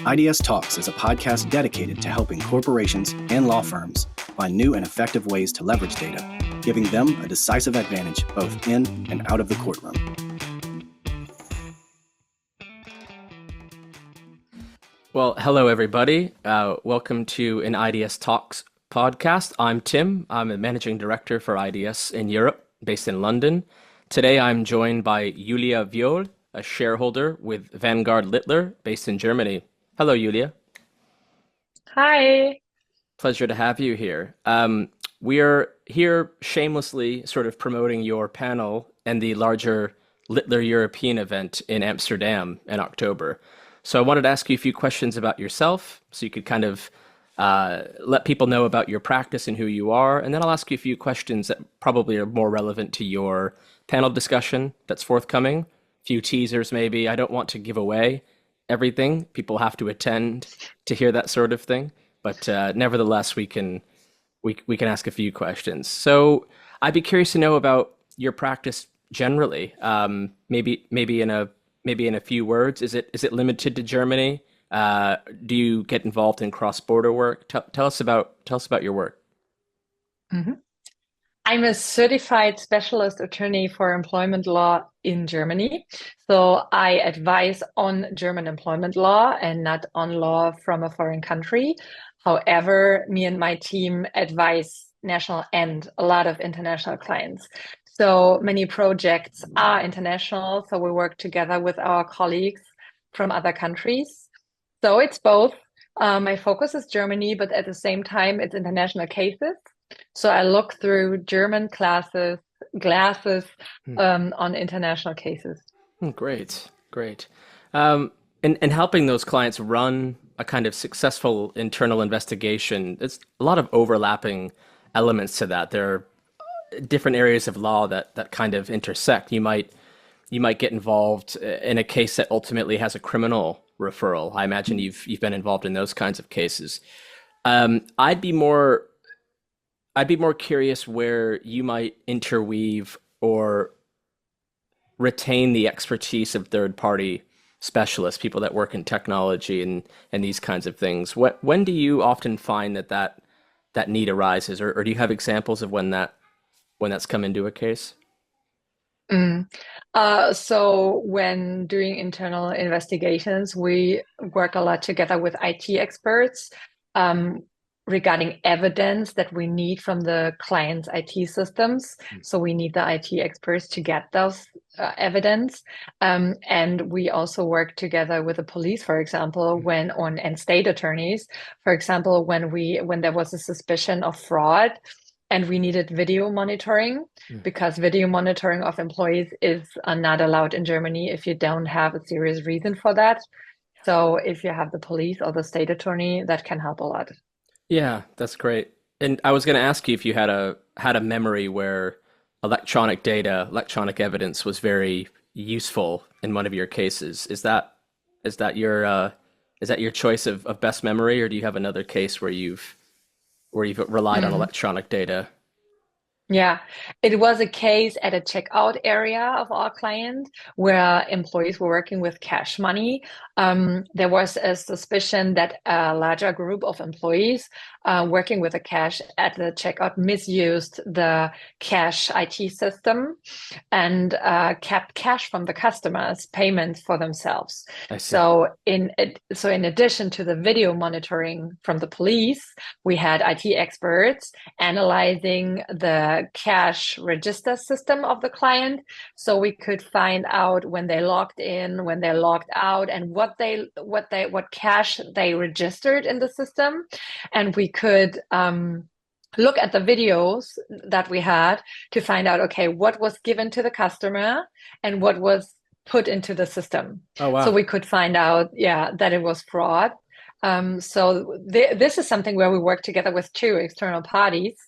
iDS Talks is a podcast dedicated to helping corporations and law firms find new and effective ways to leverage data, giving them a decisive advantage both in and out of the courtroom. Well, hello, everybody. Welcome to an iDS Talks podcast. I'm Tim. I'm a managing director for iDS in Europe, based in London. Today, I'm joined by Julia Viole, a shareholder with Vanguard Littler, based in Germany. Hello, Julia. Hi. Pleasure to have you here. We're here shamelessly sort of promoting your panel and the larger Littler European event in Amsterdam in October. So I wanted to ask you a few questions about yourself so you could kind of let people know about your practice and who you are. And then I'll ask you a few questions that probably are more relevant to your panel discussion that's forthcoming. A few teasers maybe. I don't want to give away everything. People have to attend to hear that sort of thing. But nevertheless, we can ask a few questions. So I'd be curious to know about your practice generally. Maybe in a few words. Is it limited to Germany? Do you get involved in cross-border work? Tell us about your work. Mm-hmm. I'm a certified specialist attorney for employment law in Germany. So I advise on German employment law and not on law from a foreign country. However, me and my team advise national and a lot of international clients. So many projects are international. So we work together with our colleagues from other countries. So it's both. My focus is Germany, but at the same time, it's international cases. So I look through German glasses on international cases. Great. And helping those clients run a kind of successful internal investigation, it's a lot of overlapping elements to that. There are different areas of law that kind of intersect. You might get involved in a case that ultimately has a criminal referral. I imagine you've been involved in those kinds of cases. I'd be more curious where you might interweave or retain the expertise of third-party specialists, people that work in technology and these kinds of things. When do you often find that need arises, or do you have examples of when that's come into a case? So when doing internal investigations, we work a lot together with IT experts regarding evidence that we need from the client's IT systems. So we need the IT experts to get those evidence. And we also work together with the police, for example, and state attorneys, for example, when there was a suspicion of fraud and we needed video monitoring, because video monitoring of employees is not allowed in Germany if you don't have a serious reason for that. So if you have the police or the state attorney, that can help a lot. Yeah, that's great. And I was going to ask you if you had a memory where electronic evidence was very useful in one of your cases. Is that your choice of best memory, or do you have another case where you've relied on electronic data? Yeah, it was a case at a checkout area of our client where employees were working with cash money. There was a suspicion that a larger group of employees working with the cash at the checkout misused the cash IT system and kept cash from the customers' payments for themselves. I see. So in addition to the video monitoring from the police, we had IT experts analyzing the cash register system of the client, so we could find out when they logged in, when they logged out, and what cash they registered in the system. And we could look at the videos that we had to find out, okay, what was given to the customer and what was put into the system. Oh, wow. So we could find out, that it was fraud. So this is something where we work together with two external parties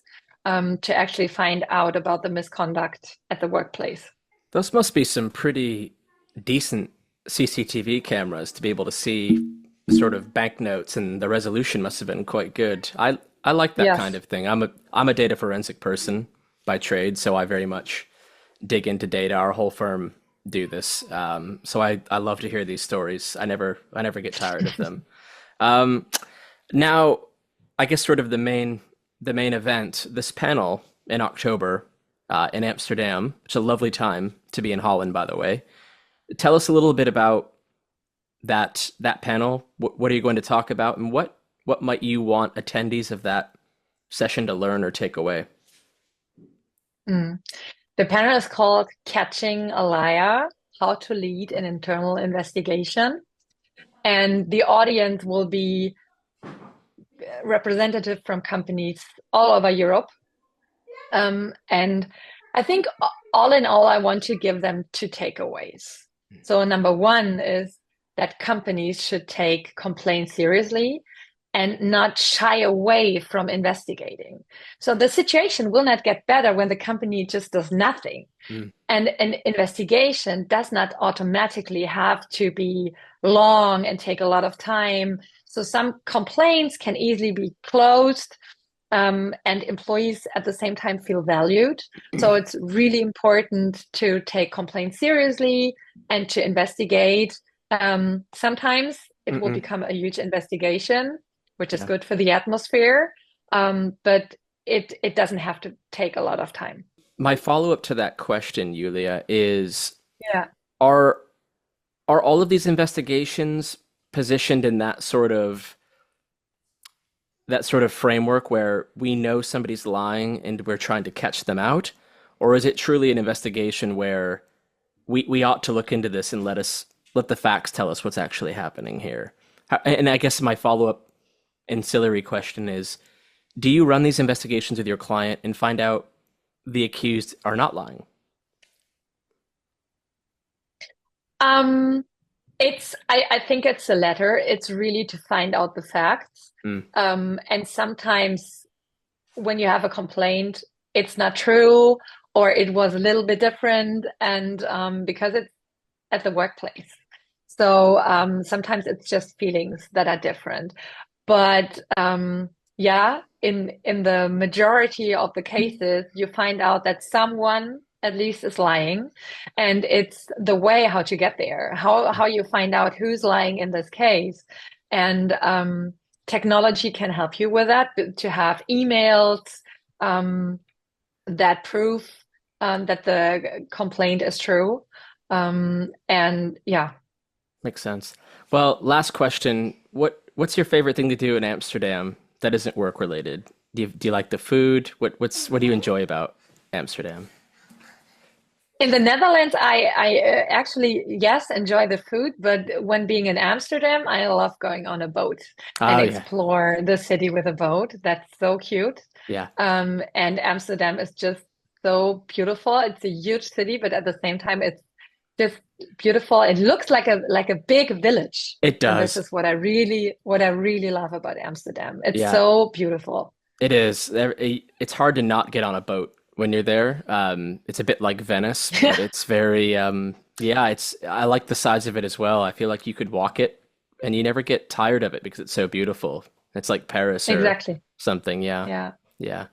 to actually find out about the misconduct at the workplace. Those must be some pretty decent CCTV cameras to be able to see sort of banknotes, and the resolution must have been quite good. I like that kind of thing. I'm a data forensic person by trade, so I very much dig into data. Our whole firm do this. So I love to hear these stories. I never get tired of them. Um, Now, I guess sort of the main event, this panel in October in Amsterdam. It's a lovely time to be in Holland, by the way. Tell us a little bit about that panel. What are you going to talk about, and what might you want attendees of that session to learn or take away? Mm. The panel is called Catching a Liar: How to Lead an Internal Investigation. And the audience will be representative from companies all over Europe. And I think all in all, I want to give them two takeaways. So number one is that companies should take complaints seriously and not shy away from investigating. So the situation will not get better when the company just does nothing. Mm, And an investigation does not automatically have to be long and take a lot of time. So some complaints can easily be closed, and employees at the same time feel valued. So it's really important to take complaints seriously and to investigate. Sometimes it will mm-mm. become a huge investigation, which is Yeah. good for the atmosphere, but it doesn't have to take a lot of time. My follow-up to that question, Yulia, is Yeah. are are all of these investigations positioned in that sort of framework where we know somebody's lying and we're trying to catch them out? Or is it truly an investigation where we ought to look into this and let the facts tell us what's actually happening here? And I guess my follow-up ancillary question is, do you run these investigations with your client and find out the accused are not lying? Um, I think it's the latter. It's really to find out the facts. Mm, And sometimes when you have a complaint, it's not true or it was a little bit different, and because it's at the workplace. So sometimes it's just feelings that are different. But yeah, in the majority of the cases, you find out that someone at least is lying, and it's the way how to get there, how you find out who's lying in this case, and technology can help you with that. To have emails um, that prove that the complaint is true, and yeah. makes sense. Well, last question. What's your favorite thing to do in Amsterdam that isn't work related? Do you like the food? What do you enjoy about Amsterdam? In the Netherlands, I actually, yes, enjoy the food, but when being in Amsterdam, I love going on a boat and Oh yeah. explore the city with a boat. That's so cute. Yeah. And Amsterdam is just so beautiful. It's a huge city, but at the same time, it's just beautiful. It looks like a big village. It And this does. is what I really love about Amsterdam. It's Yeah. so beautiful. It is. It's hard to not get on a boat when you're there. It's a bit like Venice, but it's very, yeah, I like the size of it as well. I feel like you could walk it and you never get tired of it because it's so beautiful. It's like Paris or Exactly. something. Yeah. Yeah. Yeah.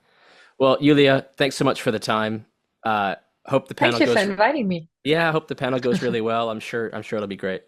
Well, Yulia, thanks so much for the time. Hope the Thank panel you for goes, inviting me. yeah, I hope the panel goes really well. I'm sure it'll be great.